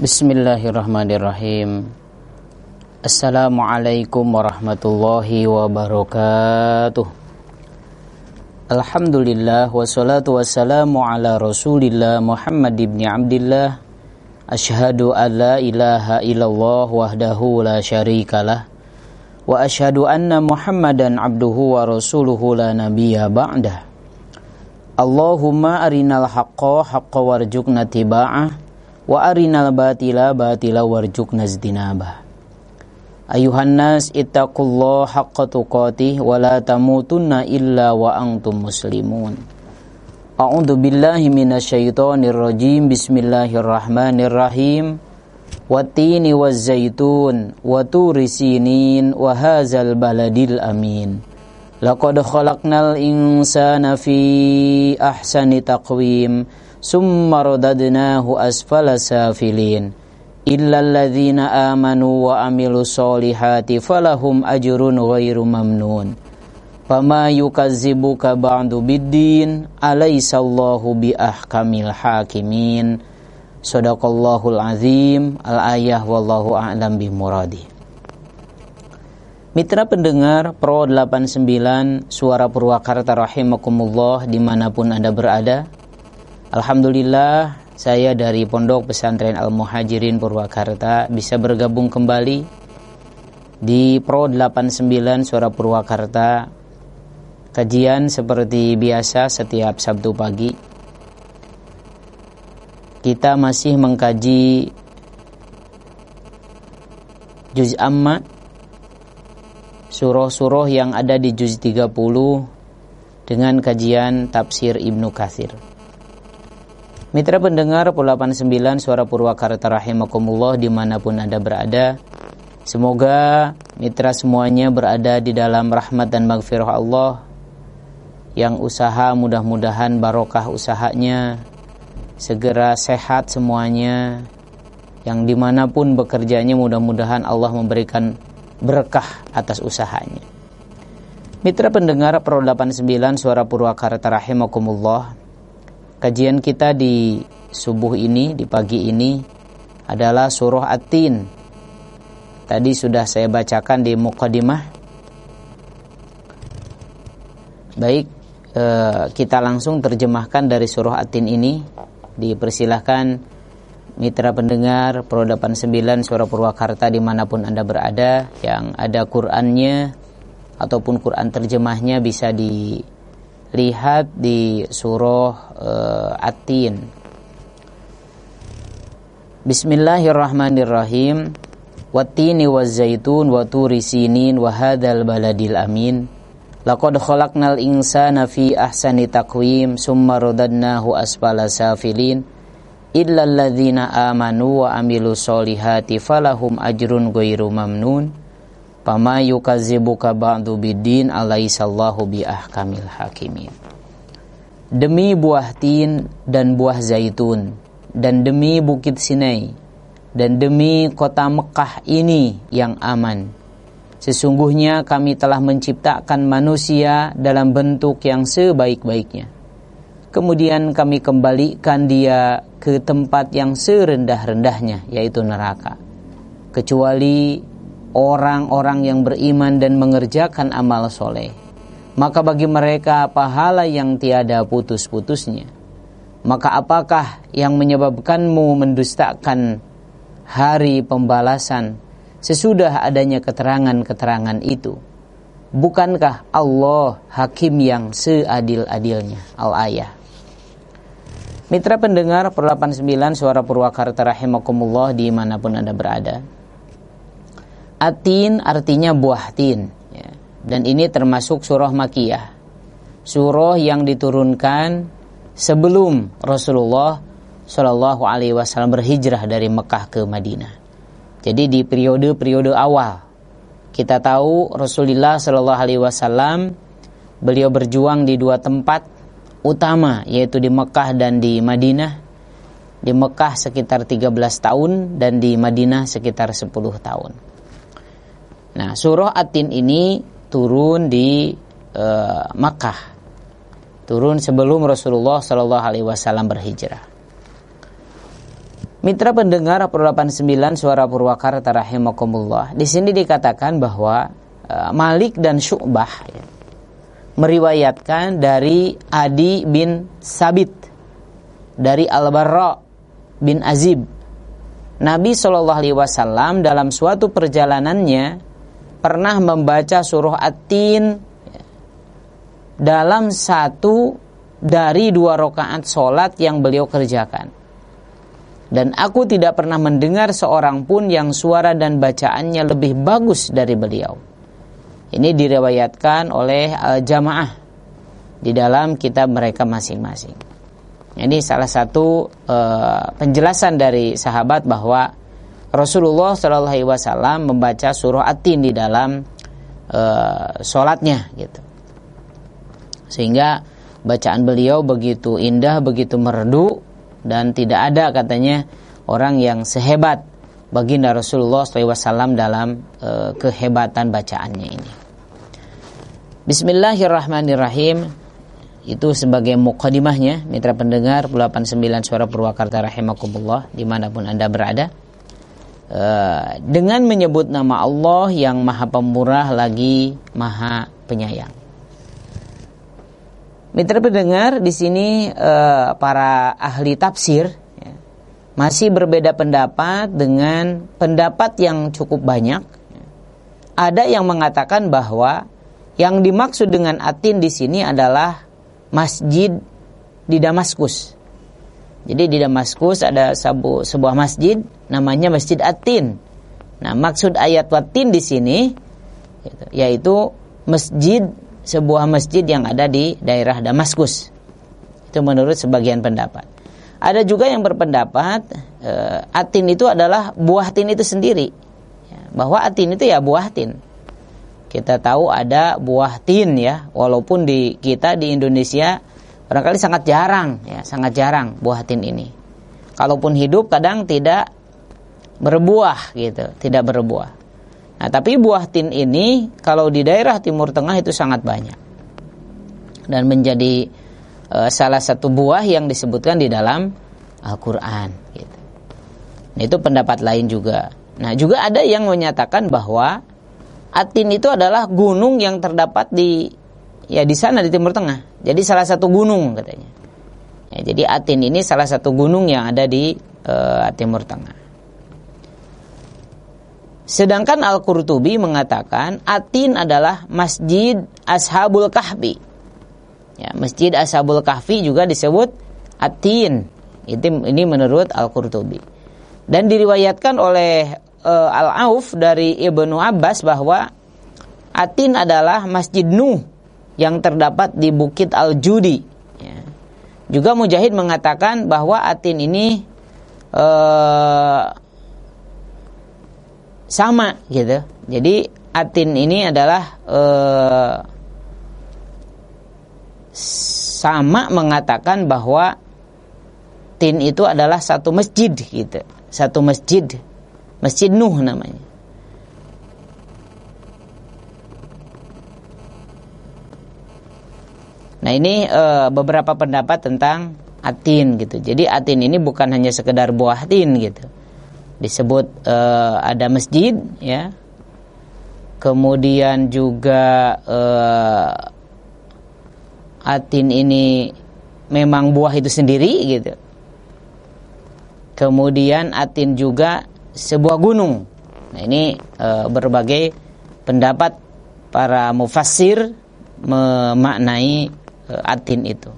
Bismillahirrahmanirrahim. Assalamualaikum warahmatullahi wabarakatuh. Alhamdulillah wassalatu wassalamu ala Rasulillah Muhammad ibn Abdillah. Asyhadu an la ilaha illallah wahdahu la syarikalah wa asyhadu anna Muhammadan abduhu wa rasuluhu la nabiyya ba'dah. Allahumma arinal haqqa haqqa warzuqna tiba'ah wa arinal batila batila warzuqna ijtinabah. Ayuhan nas ittaqullaha haqqa tuqatih wa la tamutunna illa wa antum muslimun. A'udzu billahi minasyaitonir rajim. Bismillahirrahmanirrahim. Wattini wazzaitun wa turi sinin wa hadzal baladil amin. Laqad khalaqnal insana fi ahsani taqwim. Summa radadnahu asfala safilin illal ladzina amanu wa amilus solihati falahum ajrun ghairu mamnun. Fama yukazzibuka ba'du biddin alaysallahu biahkamil hakimin. Shadaqallahul azim. Al-ayah wallahu a'lam bimuradi. Mitra pendengar Pro 89 Suara Purwakarta rahimakumullah dimanapun Anda berada. Alhamdulillah, saya dari Pondok Pesantren Al-Muhajirin Purwakarta bisa bergabung kembali di Pro 89 Suara Purwakarta. Kajian seperti biasa setiap Sabtu pagi. Kita masih mengkaji Juz Amma, surah-surah yang ada di Juz 30 dengan kajian tafsir Ibnu Katsir. Mitra pendengar Pro 89 Suara Purwakarta rahimakumullah dimanapun Anda berada, semoga mitra semuanya berada di dalam rahmat dan maghfirah Allah. Yang usaha mudah-mudahan barokah usahanya, segera sehat semuanya. Yang dimanapun bekerjanya mudah-mudahan Allah memberikan berkah atas usahanya. Mitra pendengar Pro 89 Suara Purwakarta rahimakumullah, kajian kita di subuh ini, di pagi ini adalah surah At-Tin. Tadi sudah saya bacakan di muqaddimah. Baik, kita langsung terjemahkan dari surah At-Tin ini. Dipersilahkan mitra pendengar Pro 89 Suara Purwakarta dimanapun Anda berada, yang ada Qur'annya ataupun Qur'an terjemahnya bisa lihat di surah At-Tin. Bismillahirrahmanirrahim. Wattini wazzaitun wa turi sinin wa hadzal baladil amin. Laqad khalaqnal insana fi ahsani taqwim summa radadnahu asfala safilin illal ladzina amanu wa amilus solihati falahum ajrun ghairu mamnun. Fama yukazzibuka ba'du biddin alaysallahu biahkamil hakimin. Demi buah tin dan buah zaitun, dan demi bukit Sinai, dan demi kota Mekah ini yang aman, sesungguhnya kami telah menciptakan manusia dalam bentuk yang sebaik-baiknya. Kemudian kami kembalikan dia ke tempat yang serendah-rendahnya, yaitu neraka, kecuali orang-orang yang beriman dan mengerjakan amal soleh, maka bagi mereka pahala yang tiada putus-putusnya. Maka apakah yang menyebabkanmu mendustakan hari pembalasan sesudah adanya keterangan-keterangan itu? Bukankah Allah hakim yang seadil-adilnya? Al-ayah. Mitra pendengar Pro 89 Suara Purwakarta rahimakumullah dimanapun Anda berada, At-Tin artinya buah tin, ya. Dan ini termasuk surah Makkiyah, surah yang diturunkan sebelum Rasulullah Shallallahu Alaihi Wasallam berhijrah dari Mekah ke Madinah. Jadi di periode-periode awal, kita tahu Rasulullah Shallallahu Alaihi Wasallam beliau berjuang di dua tempat utama, yaitu di Mekah dan di Madinah. Di Mekah sekitar 13 tahun dan di Madinah sekitar 10 tahun. Nah, surah At-Tin ini turun di Makkah, turun sebelum Rasulullah Shallallahu Alaihi Wasallam berhijrah. Mitra pendengar Pro 89 Suara Purwakarta rahimakumullah. Di sini dikatakan bahwa Malik dan Syu'bah meriwayatkan dari Adi bin Sabit, dari Al-Barra bin Azib. Nabi SAW dalam suatu perjalanannya pernah membaca surah At-Tin dalam satu dari 2 rakaat solat yang beliau kerjakan. Dan aku tidak pernah mendengar seorang pun yang suara dan bacaannya lebih bagus dari beliau. Ini diriwayatkan oleh Al-Jamaah di dalam kitab mereka masing-masing. Ini salah satu penjelasan dari sahabat bahwa Rasulullah SAW membaca surah At-Tin di dalam sholatnya, gitu. Sehingga bacaan beliau begitu indah, begitu merdu, dan tidak ada katanya orang yang sehebat baginda Rasulullah SAW dalam kehebatan bacaannya ini. Bismillahirrahmanirrahim. Itu sebagai muqaddimahnya, mitra pendengar 89 Suara Purwakarta rahimakumullah dimanapun Anda berada. Dengan menyebut nama Allah yang maha pemurah lagi maha penyayang. Mitra pendengar, di sini para ahli tafsir masih berbeda pendapat dengan pendapat yang cukup banyak. Ada yang mengatakan bahwa yang dimaksud dengan At-Tin di sini adalah masjid di Damaskus. Jadi di Damaskus ada sebuah masjid namanya Masjid At-Tin. Nah, maksud ayat Wat-Tin di sini yaitu sebuah masjid yang ada di daerah Damaskus. Itu menurut sebagian pendapat. Ada juga yang berpendapat At-Tin itu adalah buah tin itu sendiri. Bahwa At-Tin itu ya buah tin. Kita tahu ada buah tin ya, walaupun di Indonesia barangkali sangat jarang buah tin ini. Kalaupun hidup kadang tidak berbuah gitu, tidak berbuah. Nah, tapi buah tin ini kalau di daerah Timur Tengah itu sangat banyak dan menjadi salah satu buah yang disebutkan di dalam Al-Quran. Gitu. Nah, itu pendapat lain juga. Nah, juga ada yang menyatakan bahwa At-Tin itu adalah gunung yang terdapat di sana di Timur Tengah. Jadi salah satu gunung katanya. Ya, jadi At-Tin ini salah satu gunung yang ada di Timur Tengah. Sedangkan Al-Qurtubi mengatakan At-Tin adalah Masjid Ashabul Kahfi. Ya, Masjid Ashabul Kahfi juga disebut At-Tin. Ini menurut Al-Qurtubi. Dan diriwayatkan oleh Al-Auf dari Ibnu Abbas bahwa At-Tin adalah Masjid Nuh yang terdapat di Bukit Al-Judi. Ya. Juga Mujahid mengatakan bahwa At-Tin ini sama gitu. Jadi At-Tin ini adalah sama mengatakan bahwa Tin itu adalah satu masjid gitu. Satu masjid. Masjid Nuh namanya. Nah, ini beberapa pendapat tentang At-Tin gitu. Jadi At-Tin ini bukan hanya sekedar buah tin gitu. Disebut ada masjid ya. Kemudian juga At-Tin ini memang buah itu sendiri gitu. Kemudian At-Tin juga sebuah gunung. Nah, ini berbagai pendapat para mufassir memaknai At-Tin itu.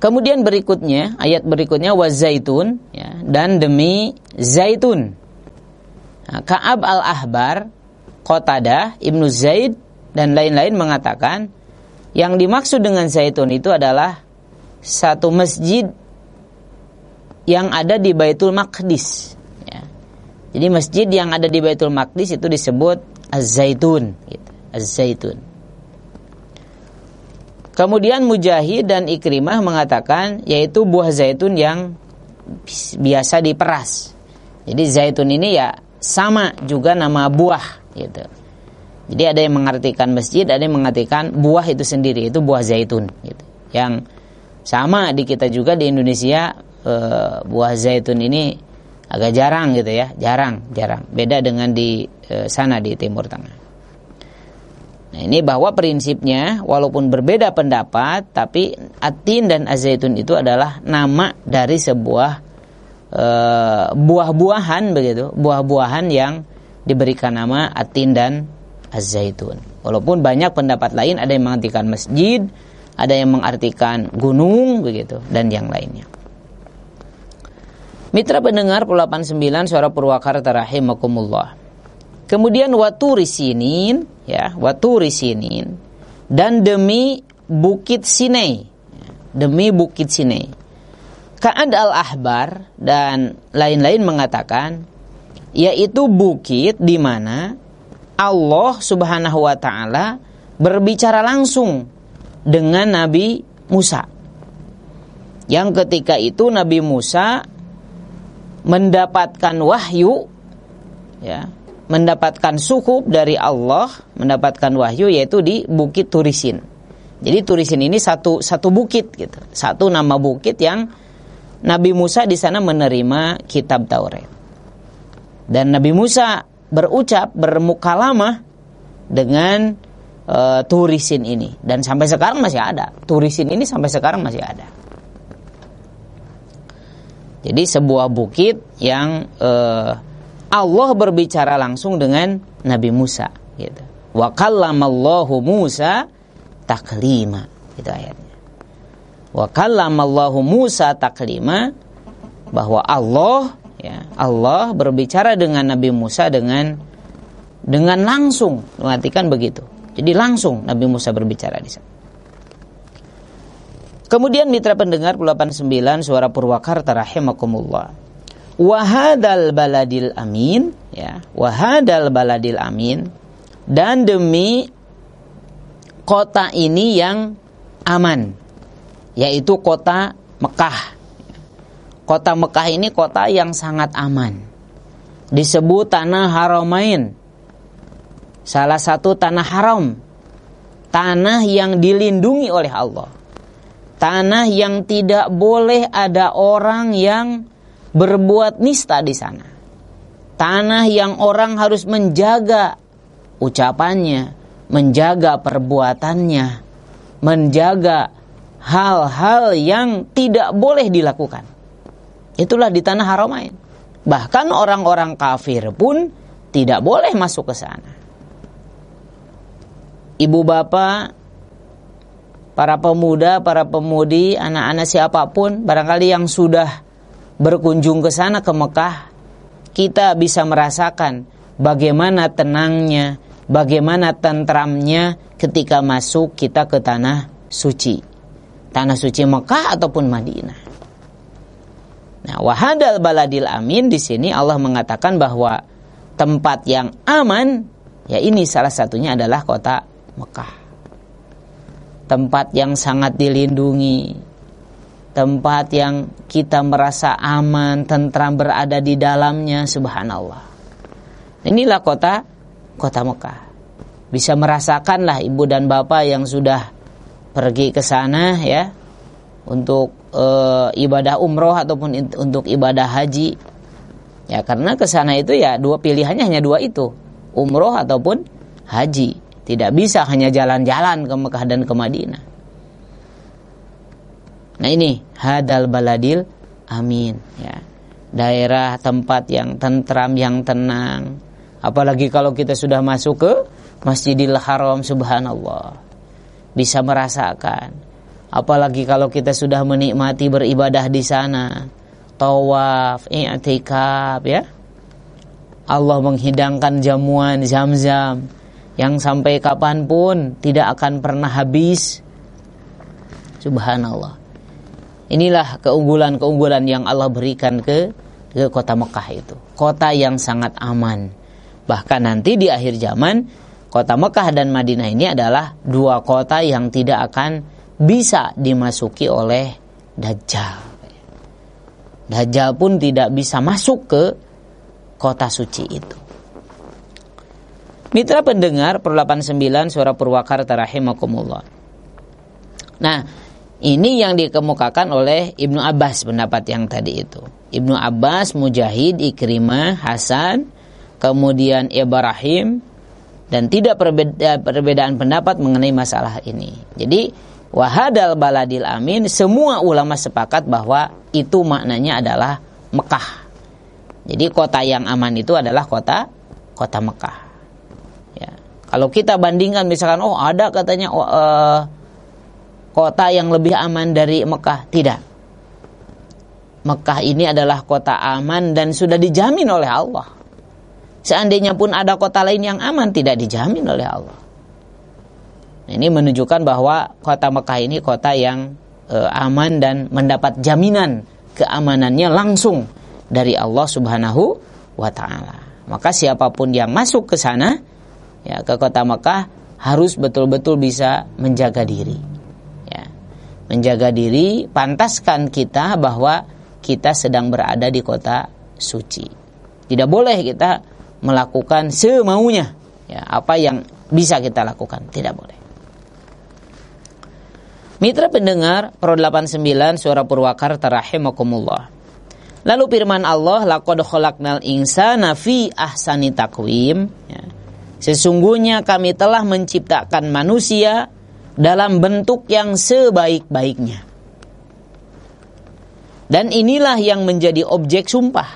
Kemudian berikutnya, ayat berikutnya wazaitun ya, dan demi zaitun. Nah, Ka'ab al-Ahbar, Qatadah, Ibnu Zaid dan lain-lain mengatakan yang dimaksud dengan zaitun itu adalah satu masjid yang ada di Baitul Maqdis ya. Jadi masjid yang ada di Baitul Maqdis itu disebut Az-Zaitun gitu. Az-Zaitun. Kemudian Mujahid dan Ikrimah mengatakan yaitu buah zaitun yang biasa diperas. Jadi zaitun ini ya sama juga nama buah gitu. Jadi ada yang mengartikan masjid, ada yang mengartikan buah itu sendiri, itu buah zaitun gitu. Yang sama di kita juga di Indonesia buah zaitun ini agak jarang gitu ya, jarang. Beda dengan di sana di Timur Tengah. Nah, ini bahwa prinsipnya walaupun berbeda pendapat, tapi at-tin dan az-zaitun itu adalah nama dari sebuah buah-buahan begitu, buah-buahan yang diberikan nama at-tin dan az-zaitun. Walaupun banyak pendapat lain, ada yang mengartikan masjid, ada yang mengartikan gunung begitu, dan yang lainnya. Mitra pendengar 89 Suara Purwakarta rahimakumullah. Kemudian waturi sinin, ya, waturi sinin, dan demi bukit Sinai, demi bukit Sinai. Ka'ad al-Ahbar dan lain-lain mengatakan, yaitu bukit di mana Allah Subhanahu wa taala berbicara langsung dengan Nabi Musa. Yang ketika itu Nabi Musa mendapatkan wahyu, ya, mendapatkan suhub dari Allah, mendapatkan wahyu yaitu di Bukit Turisin. Jadi Turisin ini satu bukit gitu, satu nama bukit yang Nabi Musa di sana menerima kitab Taurat. Dan Nabi Musa berucap, bermukalamah dengan Turisin ini, dan sampai sekarang masih ada. Turisin ini sampai sekarang masih ada. Jadi sebuah bukit yang Allah berbicara langsung dengan Nabi Musa gitu. Wa kallamallahu Musa taklima, itu ayatnya. Wa kallamallahu Musa taklima, bahwa Allah, ya, Allah berbicara dengan Nabi Musa dengan langsung, mengartikan begitu. Jadi langsung Nabi Musa berbicara di sana. Kemudian mitra pendengar 89 Suara Purwakarta rahimakumullah. Wahadal baladil amin, ya, wahadal baladil amin, dan demi kota ini yang aman, yaitu kota Mekah. Kota Mekah ini kota yang sangat aman, disebut tanah Haramain, salah satu tanah haram, tanah yang dilindungi oleh Allah, tanah yang tidak boleh ada orang yang berbuat nista di sana, tanah yang orang harus menjaga ucapannya, menjaga perbuatannya, menjaga hal-hal yang tidak boleh dilakukan. Itulah di tanah Haramain. Bahkan orang-orang kafir pun tidak boleh masuk ke sana. Ibu bapak, para pemuda, para pemudi, anak-anak siapapun, barangkali yang sudah berkunjung ke sana, ke Mekah, kita bisa merasakan bagaimana tenangnya, bagaimana tentramnya ketika masuk kita ke tanah suci Mekah ataupun Madinah. Nah, wahadal baladil amin, di sini Allah mengatakan bahwa tempat yang aman, ya ini salah satunya adalah kota Mekah. Tempat yang sangat dilindungi, tempat yang kita merasa aman, tentram berada di dalamnya, subhanallah. Inilah kota Mekah. Bisa merasakanlah ibu dan bapak yang sudah pergi ke sana, ya, untuk ibadah umroh ataupun untuk ibadah haji. Ya, karena ke sana itu ya dua pilihannya, hanya dua itu, umroh ataupun haji. Tidak bisa hanya jalan-jalan ke Mekah dan ke Madinah. Nah ini hadal baladil amin, ya, daerah tempat yang tentram, yang tenang. Apalagi kalau kita sudah masuk ke Masjidil Haram, subhanallah, bisa merasakan. Apalagi kalau kita sudah menikmati beribadah di sana, tawaf, i'tikaf, ya, Allah menghidangkan jamuan Zam-Zam yang sampai kapanpun tidak akan pernah habis, subhanallah. Inilah keunggulan-keunggulan yang Allah berikan ke kota Mekah itu. Kota yang sangat aman. Bahkan nanti di akhir zaman, kota Mekah dan Madinah ini adalah dua kota yang tidak akan bisa dimasuki oleh Dajjal. Dajjal pun tidak bisa masuk ke kota suci itu. Mitra pendengar per 89 Suara Purwakarta rahimakumullah. Nah, Ini yang dikemukakan oleh Ibnu Abbas pendapat yang tadi itu. Ibnu Abbas, Mujahid, Ikrimah, Hasan, kemudian Ibrahim, dan tidak perbedaan pendapat mengenai masalah ini. Jadi wahadal baladil amin, semua ulama sepakat bahwa itu maknanya adalah Mekah. Jadi kota yang aman itu adalah kota Mekah. Ya. Kalau kita bandingkan misalkan, ada katanya kota yang lebih aman dari Mekah, tidak. Mekah ini adalah kota aman dan sudah dijamin oleh Allah. Seandainya pun ada kota lain yang aman, tidak dijamin oleh Allah. Ini menunjukkan bahwa kota Mekah ini kota yang aman dan mendapat jaminan keamanannya langsung dari Allah Subhanahu wa ta'ala. Maka siapapun yang masuk ke sana, ya, ke kota Mekah, harus betul-betul bisa menjaga diri. Ya. Menjaga diri, pantaskan kita bahwa kita sedang berada di kota suci. Tidak boleh kita melakukan semaunya, ya, apa yang bisa kita lakukan, tidak boleh. Mitra pendengar, Pro 89 Suara Purwakarta rahimakumullah. Lalu firman Allah, laqad khalaqnal insana fi ahsani taqwim, ya. Sesungguhnya kami telah menciptakan manusia dalam bentuk yang sebaik-baiknya. Dan inilah yang menjadi objek sumpah,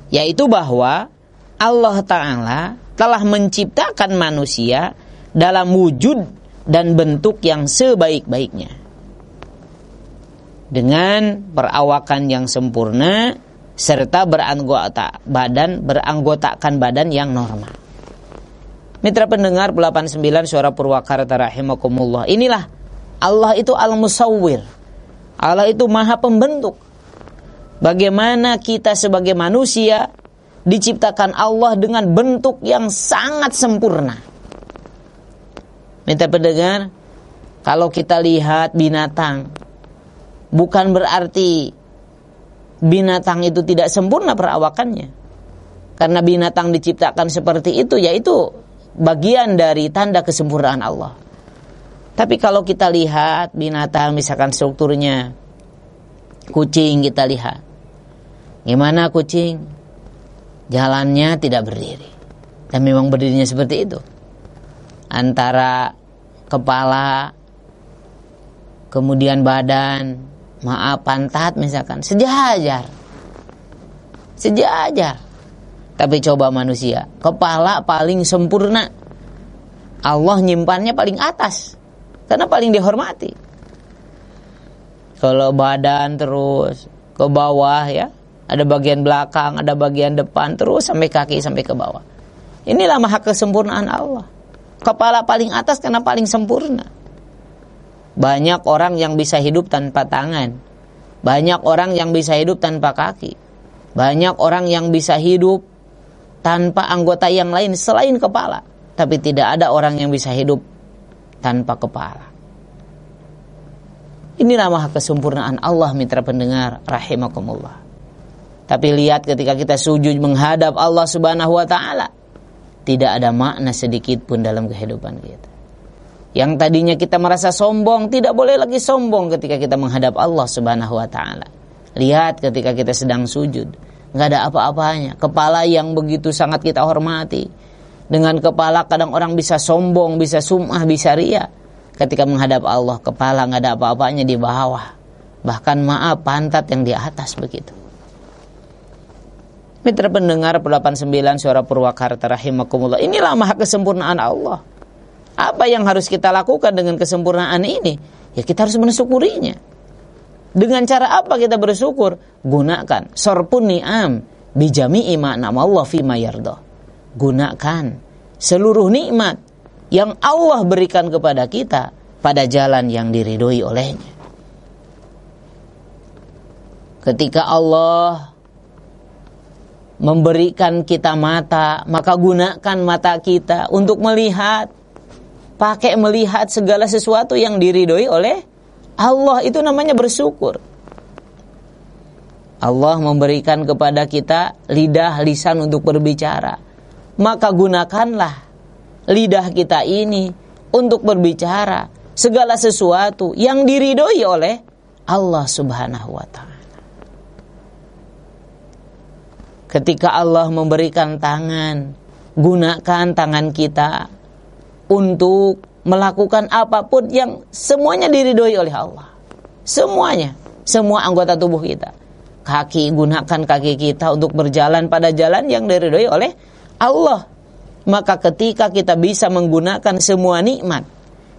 yaitu bahwa Allah Ta'ala telah menciptakan manusia dalam wujud dan bentuk yang sebaik-baiknya, dengan perawakan yang sempurna serta beranggotakan badan yang normal. Mitra pendengar 89 Suara Purwakarta rahimakumullah. Inilah Allah itu al-musawwir. Allah itu maha pembentuk. Bagaimana kita sebagai manusia diciptakan Allah dengan bentuk yang sangat sempurna. Mitra pendengar, kalau kita lihat binatang, bukan berarti binatang itu tidak sempurna perawakannya. Karena binatang diciptakan seperti itu, yaitu bagian dari tanda kesempurnaan Allah. Tapi kalau kita lihat binatang, misalkan strukturnya, kucing kita lihat, gimana kucing? Jalannya tidak berdiri, dan memang berdirinya seperti itu. Antara kepala, kemudian badan, pantat misalkan, sejajar. Tapi coba manusia, kepala paling sempurna, Allah nyimpannya paling atas, karena paling dihormati. Kalau badan terus ke bawah, ya, ada bagian belakang, ada bagian depan, terus sampai kaki, sampai ke bawah. Inilah maha kesempurnaan Allah. Kepala paling atas karena paling sempurna. Banyak orang yang bisa hidup tanpa tangan, banyak orang yang bisa hidup tanpa kaki, banyak orang yang bisa hidup tanpa anggota yang lain selain kepala. Tapi tidak ada orang yang bisa hidup tanpa kepala. Inilah maha kesempurnaan Allah, mitra pendengar rahimakumullah. Tapi lihat ketika kita sujud menghadap Allah Subhanahu wa ta'ala, tidak ada makna sedikit pun dalam kehidupan kita. Yang tadinya kita merasa sombong, tidak boleh lagi sombong ketika kita menghadap Allah Subhanahu wa ta'ala. Lihat ketika kita sedang sujud, nggak ada apa-apanya. Kepala yang begitu sangat kita hormati. Dengan kepala kadang orang bisa sombong, bisa sum'ah, bisa riya. Ketika menghadap Allah, kepala nggak ada apa-apanya di bawah. Bahkan pantat yang di atas begitu. Mitra pendengar 89 Suara Purwakarta rahimakumullah. Inilah maha kesempurnaan Allah. Apa yang harus kita lakukan dengan kesempurnaan ini? Ya kita harus mensyukurinya. Dengan cara apa kita bersyukur? Gunakan sorpun ni'am bijami'i ma'nam Allah fima yardah. Gunakan seluruh nikmat yang Allah berikan kepada kita pada jalan yang diridhoi olehnya. Ketika Allah memberikan kita mata, maka gunakan mata kita untuk melihat. Pakai melihat segala sesuatu yang diridhoi oleh Allah, itu namanya bersyukur. Allah memberikan kepada kita lidah, lisan untuk berbicara. Maka gunakanlah lidah kita ini untuk berbicara segala sesuatu yang diridhoi oleh Allah Subhanahu wa ta'ala. Ketika Allah memberikan tangan, gunakan tangan kita untuk melakukan apapun yang semuanya diridhoi oleh Allah. Semuanya, semua anggota tubuh kita. Kaki, gunakan kaki kita untuk berjalan pada jalan yang diridhoi oleh Allah. Maka ketika kita bisa menggunakan semua nikmat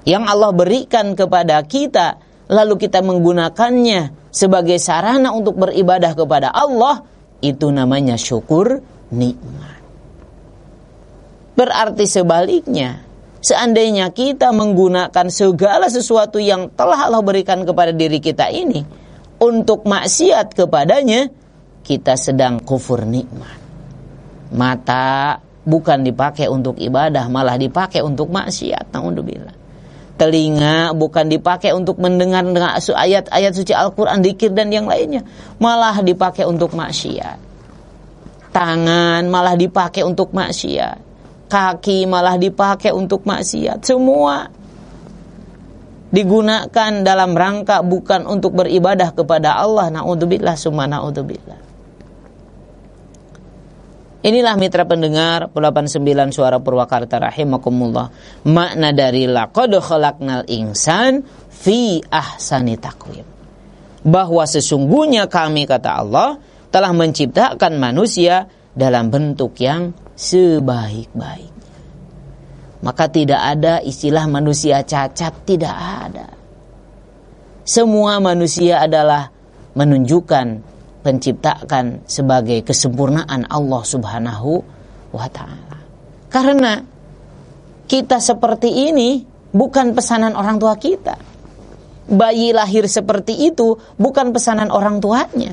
yang Allah berikan kepada kita, lalu kita menggunakannya sebagai sarana untuk beribadah kepada Allah, itu namanya syukur nikmat. Berarti sebaliknya, seandainya kita menggunakan segala sesuatu yang telah Allah berikan kepada diri kita ini untuk maksiat kepadanya, kita sedang kufur nikmat. Mata bukan dipakai untuk ibadah, malah dipakai untuk maksiat. Na'udzubillah. Telinga bukan dipakai untuk mendengar ayat-ayat suci Al-Quran, dzikir dan yang lainnya, malah dipakai untuk maksiat. Tangan malah dipakai untuk maksiat. Kaki malah dipakai untuk maksiat. Semua digunakan dalam rangka bukan untuk beribadah kepada Allah. Na'udzubillah summa na'udzubillah. Inilah mitra pendengar 89 Suara Purwakarta rahimakumullah, makna dari laqad khalaqnal insan fi ahsani taqwim. Bahwa sesungguhnya kami, kata Allah, telah menciptakan manusia dalam bentuk yang sebaik-baiknya. Maka tidak ada istilah manusia cacat, tidak ada. Semua manusia adalah menunjukkan penciptakan sebagai kesempurnaan Allah Subhanahu wa ta'ala. Karena kita seperti ini bukan pesanan orang tua kita. Bayi lahir seperti itu bukan pesanan orang tuanya.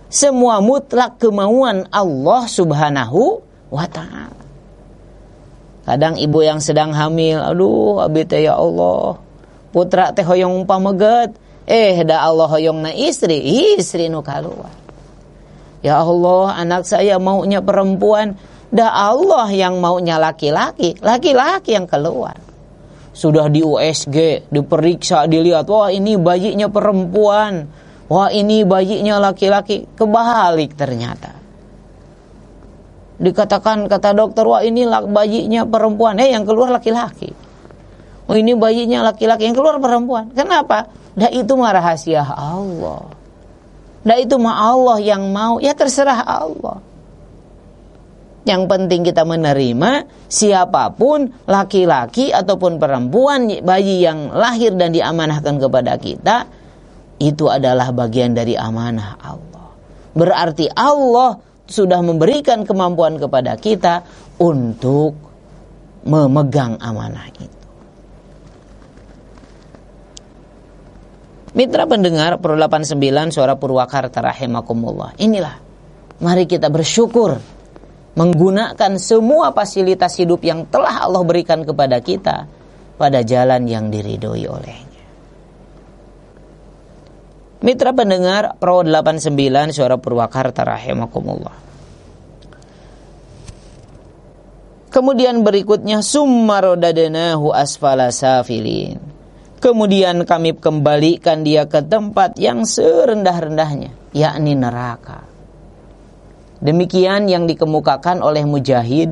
Semua mutlak kemauan Allah Subhanahu wa ta'ala. Kadang ibu yang sedang hamil, aduh abi teh ya Allah, putra teh hoyong pameget, da Allah hoyongna istri nu kaluar. Ya Allah, anak saya maunya perempuan, da Allah yang maunya laki-laki yang keluar. Sudah di USG, diperiksa, dilihat, wah ini bayinya perempuan, wah ini bayinya laki-laki, kebalik ternyata. Dikatakan, kata dokter, wah ini bayinya perempuan, yang keluar laki-laki. Oh ini bayinya laki-laki, yang keluar perempuan. Kenapa? Itu mah rahasia Allah. Itu mah Allah yang mau, ya terserah Allah. Yang penting kita menerima siapapun, laki-laki ataupun perempuan, bayi yang lahir dan diamanahkan kepada kita, itu adalah bagian dari amanah Allah. Berarti Allah sudah memberikan kemampuan kepada kita untuk memegang amanah itu. Mitra pendengar Pro 89 Suara Purwakarta rahimakumullah. Inilah, mari kita bersyukur menggunakan semua fasilitas hidup yang telah Allah berikan kepada kita pada jalan yang diridhoi olehnya. Mitra pendengar Pro 89 Suara Purwakarta rahimakumullah. Kemudian berikutnya summa radadnahu asfala safilin. Kemudian kami kembalikan dia ke tempat yang serendah-rendahnya, yakni neraka. Demikian yang dikemukakan oleh Mujahid,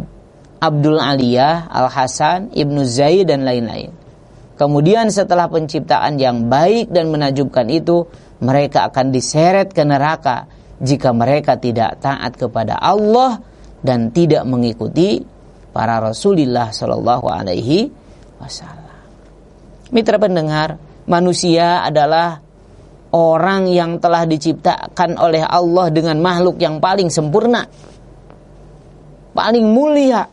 Abdul Aliyah, Al-Hasan, Ibnu Zaid dan lain-lain. Kemudian setelah penciptaan yang baik dan menakjubkan itu, mereka akan diseret ke neraka jika mereka tidak taat kepada Allah dan tidak mengikuti para Rasulullah Shallallahu Alaihi Wasallam. Mitra pendengar, manusia adalah orang yang telah diciptakan oleh Allah dengan makhluk yang paling sempurna, paling mulia.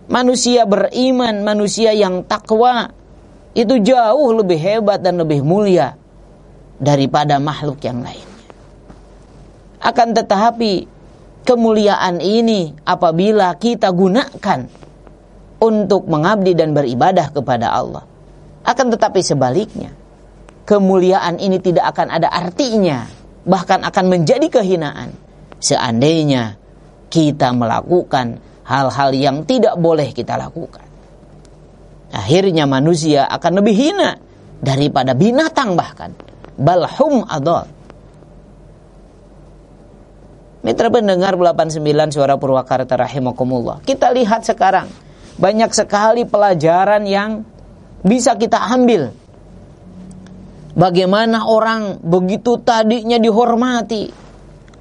Manusia beriman, manusia yang takwa, itu jauh lebih hebat dan lebih mulia daripada makhluk yang lainnya. Akan tetapi kemuliaan ini apabila kita gunakan untuk mengabdi dan beribadah kepada Allah. Akan tetapi sebaliknya, kemuliaan ini tidak akan ada artinya, bahkan akan menjadi kehinaan seandainya kita melakukan hal-hal yang tidak boleh kita lakukan. Akhirnya manusia akan lebih hina daripada binatang bahkan. Balhum adol. Mitra pendengar 89 Suara Purwakarta rahimakumullah. Kita lihat sekarang banyak sekali pelajaran yang bisa kita ambil. Bagaimana orang begitu tadinya dihormati,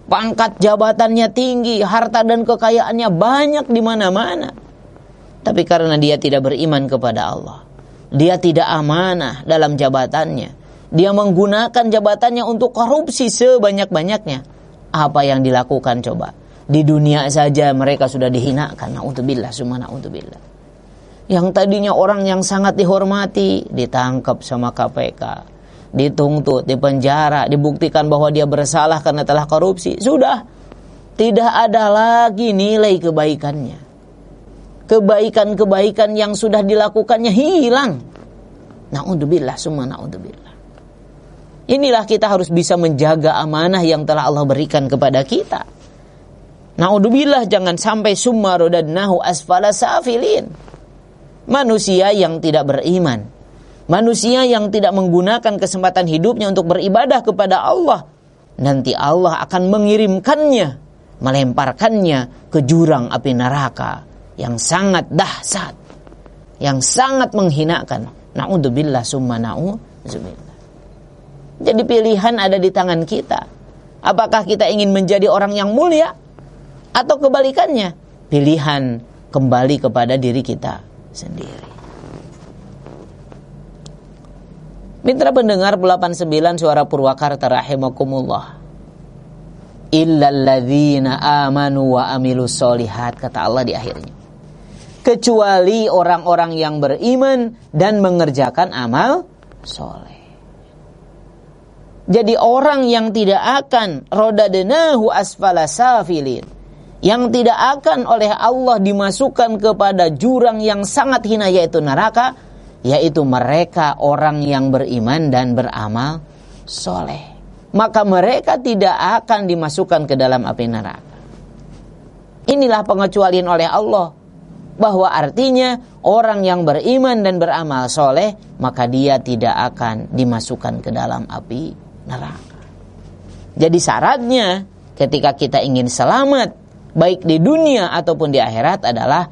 pangkat jabatannya tinggi, harta dan kekayaannya banyak di mana-mana. Tapi karena dia tidak beriman kepada Allah, dia tidak amanah dalam jabatannya, dia menggunakan jabatannya untuk korupsi sebanyak-banyaknya. Apa yang dilakukan coba? Di dunia saja mereka sudah dihinakan. Na'udzubillah, summa na'udzubillah. Yang tadinya orang yang sangat dihormati ditangkap sama KPK, dituntut, dipenjara, dibuktikan bahwa dia bersalah karena telah korupsi. Sudah tidak ada lagi nilai kebaikannya. Kebaikan-kebaikan yang sudah dilakukannya hilang. Na'udzubillah, summa na'udzubillah. Inilah kita harus bisa menjaga amanah yang telah Allah berikan kepada kita. Na'udzubillah, jangan sampai summa radadnahu asfala safilin. Manusia yang tidak beriman, manusia yang tidak menggunakan kesempatan hidupnya untuk beribadah kepada Allah, nanti Allah akan mengirimkannya, melemparkannya ke jurang api neraka yang sangat dahsyat, yang sangat menghinakan. Na'udzubillah summa na'udzubillah. Jadi pilihan ada di tangan kita. Apakah kita ingin menjadi orang yang mulia atau kebalikannya? Pilihan kembali kepada diri kita sendiri. Mitra pendengar 89 Suara Purwakarta rahimakumullah. Illal ladzina amanu wa amilus solihat, kata Allah di akhirnya. Kecuali orang-orang yang beriman dan mengerjakan amal soleh. Jadi orang yang tidak akan rodadnahu asfala safilin, yang tidak akan oleh Allah dimasukkan kepada jurang yang sangat hina yaitu neraka, yaitu mereka orang yang beriman dan beramal soleh. Maka mereka tidak akan dimasukkan ke dalam api neraka. Inilah pengecualian oleh Allah, bahwa artinya orang yang beriman dan beramal soleh, maka dia tidak akan dimasukkan ke dalam api neraka. Jadi syaratnya ketika kita ingin selamat baik di dunia ataupun di akhirat adalah